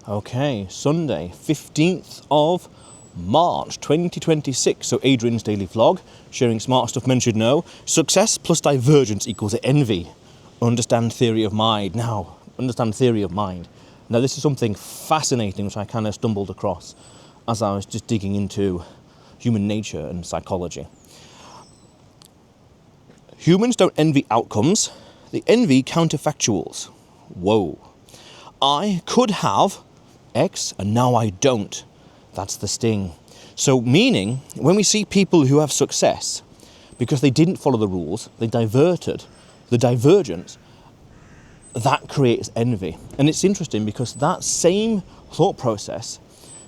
Okay, Sunday, 15th of March 2026. So Adrian's daily vlog, sharing smart stuff men should know. Success plus divergence equals envy. Understand theory of mind. Now, understand theory of mind. Now, this is something fascinating which I kind of stumbled across as I was just digging into human nature and psychology. Humans don't envy outcomes, they envy counterfactuals. Whoa. I could have X and now I don't. That's the sting. So meaning, when we see people who have success, because they didn't follow the rules, they diverted, the divergence, that creates envy. And it's interesting because that same thought process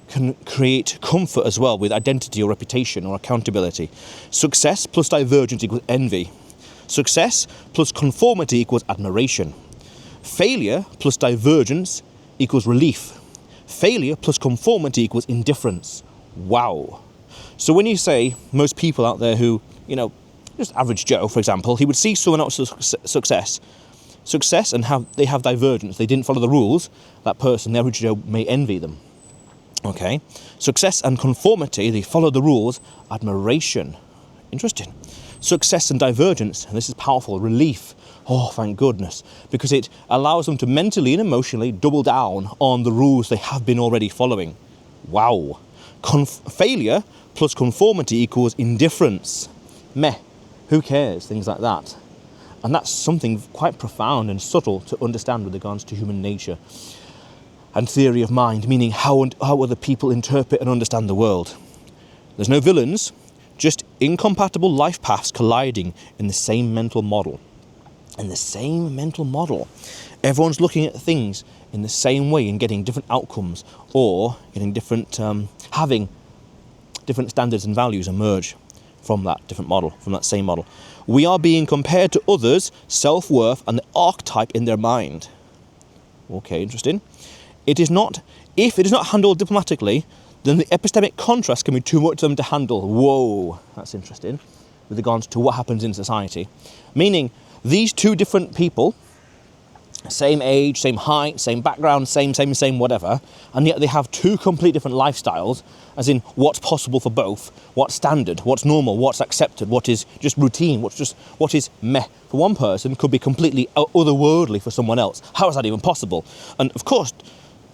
can create comfort as well with identity or reputation or accountability. Success plus divergence equals envy. Success plus conformity equals admiration. Failure plus divergence equals relief. Failure plus conformity equals indifference. Wow. So when you say most people out there who, just average Joe, for example, he would see someone else's success and they have divergence. They didn't follow the rules. That person, the average Joe, may envy them. Okay. Success and conformity, they follow the rules. Admiration. Interesting. Success and divergence, and this is powerful, relief. Oh, thank goodness, because it allows them to mentally and emotionally double down on the rules they have been already following. Wow. Failure plus conformity equals indifference. Meh, who cares? Things like that. And that's something quite profound and subtle to understand with regards to human nature and theory of mind, meaning how other people interpret and understand the world. There's no villains, just incompatible life paths colliding in the same mental model. In the same mental model. Everyone's looking at things in the same way and getting different outcomes, or getting different, having different standards and values emerge from that different model, from that same model. We are being compared to others' self-worth and the archetype in their mind. Okay, interesting. If it is not handled diplomatically, then the epistemic contrast can be too much for them to handle. Whoa, that's interesting, with regards to what happens in society. Meaning, these two different people, same age, same height, same background, same whatever, and yet they have two complete different lifestyles, as in what's possible for both, what's standard, what's normal, what's accepted, what is just routine, what is meh for one person could be completely otherworldly for someone else. How is that even possible? And of course,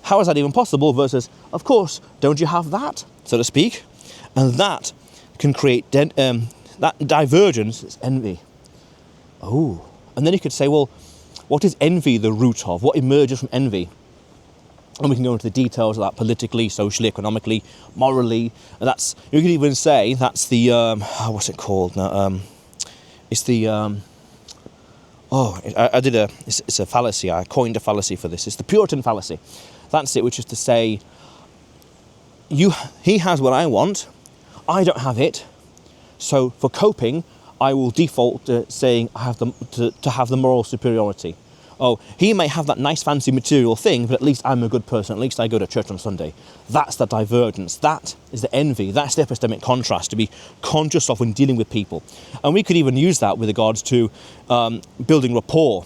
how is that even possible versus, of course, don't you have that, so to speak? And that can create that divergence, is envy. Oh, and then you could say, well, what is envy the root of? What emerges from envy? And we can go into the details of that politically, socially, economically, morally. And you could even say that's the, what's it called now? It's the, it's a fallacy. I coined a fallacy for this. It's the Puritan fallacy. That's it, which is to say, he has what I want, I don't have it, so for coping, I will default to saying I have to have the moral superiority. Oh, he may have that nice fancy material thing, but at least I'm a good person, at least I go to church on Sunday. That's the divergence, that is the envy, that's the epistemic contrast to be conscious of when dealing with people. And we could even use that with regards to building rapport.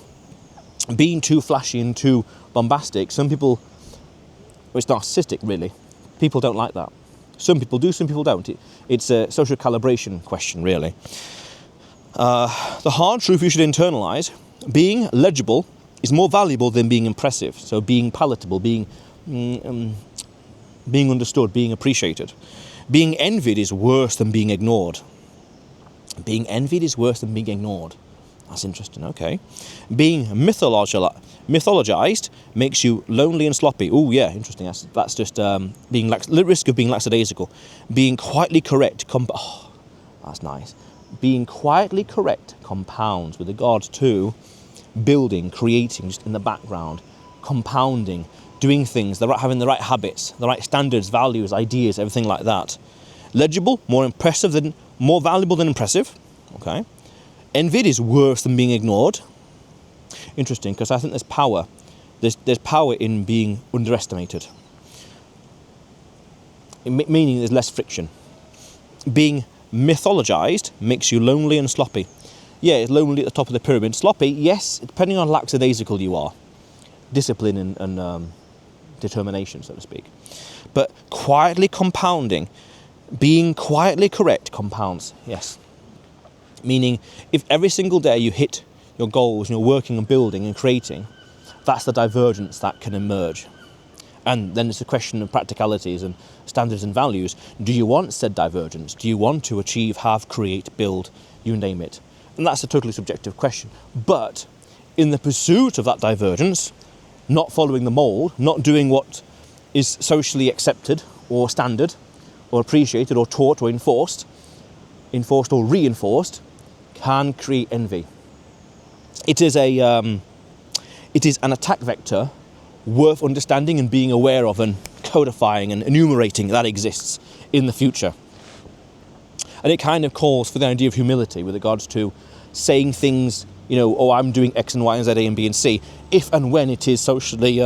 Being too flashy and too bombastic, some people, it's narcissistic really, people don't like that. Some people do, some people don't. It's a social calibration question really. The hard truth you should internalize, being legible is more valuable than being impressive. So being palatable, being understood, being appreciated. Being envied is worse than being ignored. Being envied is worse than being ignored. That's interesting, okay. Being mythologized makes you lonely and sloppy. Oh yeah, interesting. That's just being risk of being lackadaisical. Being quietly correct, that's nice. Being quietly correct compounds with regards to building, creating just in the background, compounding, doing things, having the right habits, the right standards, values, ideas, everything like that. Legible, more valuable than impressive. Okay. Envied is worse than being ignored. Interesting, because I think there's power. There's power in being underestimated. Meaning there's less friction. Being mythologized makes you lonely and sloppy. Yeah, it's lonely at the top of the pyramid. Sloppy, yes, depending on lackadaisical you are. Discipline and determination, so to speak. But quietly compounding, being quietly correct, compounds, yes. Meaning, if every single day you hit your goals and you're working and building and creating, that's the divergence that can emerge. And then it's a question of practicalities and standards and values. Do you want said divergence? Do you want to achieve, have, create, build, you name it? And that's a totally subjective question. But in the pursuit of that divergence, not following the mould, not doing what is socially accepted or standard or appreciated or taught or enforced or reinforced, can create envy. It is an attack vector worth understanding and being aware of and codifying and enumerating that exists in the future. And it kind of calls for the idea of humility with regards to saying things, oh, I'm doing X and Y and Z, A and B and C, if and when it is socially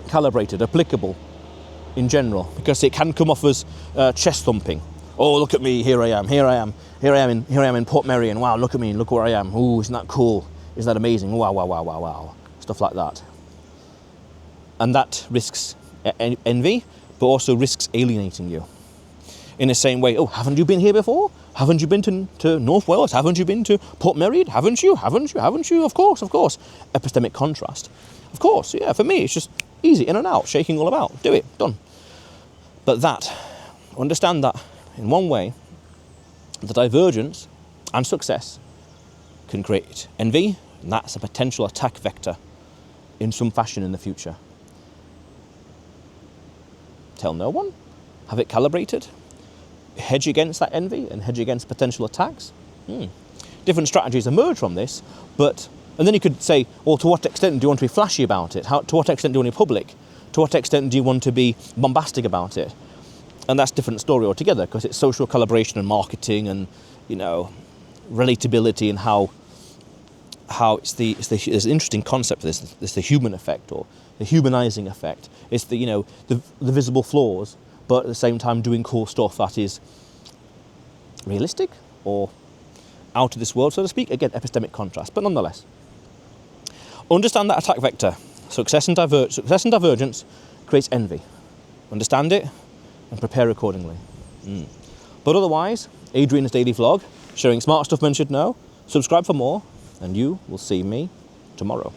calibrated, applicable in general, because it can come off as chest thumping. Oh, look at me, here I am in Port Merion. Wow, look at me, look where I am. Ooh, isn't that cool? Isn't that amazing? Wow. Stuff like that. And that risks envy, but also risks alienating you. In the same way, oh, haven't you been here before? Haven't you been to North Wales? Haven't you been to Port Merion? Haven't you? Of course. Epistemic contrast. Of course, yeah, for me, it's just easy, in and out, shaking all about. Do it, done. But understand that in one way, the divergence and success can create envy, and that's a potential attack vector in some fashion in the future. Tell no one, have it calibrated, hedge against that envy and hedge against potential attacks. Different strategies emerge from this, and then you could say, well, to what extent do you want to be flashy about it? To what extent do you want to be public? To what extent do you want to be bombastic about it? And that's a different story altogether, because it's social calibration and marketing and, relatability, and how there's an interesting concept for this. It's the human effect, or the humanizing effect. It's the visible flaws, but at the same time doing cool stuff that is realistic or out of this world, so to speak. Again, epistemic contrast, but nonetheless. Understand that attack vector. Success and divergence creates envy. Understand it and prepare accordingly. But otherwise, Adrian's daily vlog, sharing smart stuff men should know. Subscribe for more, and you will see me tomorrow.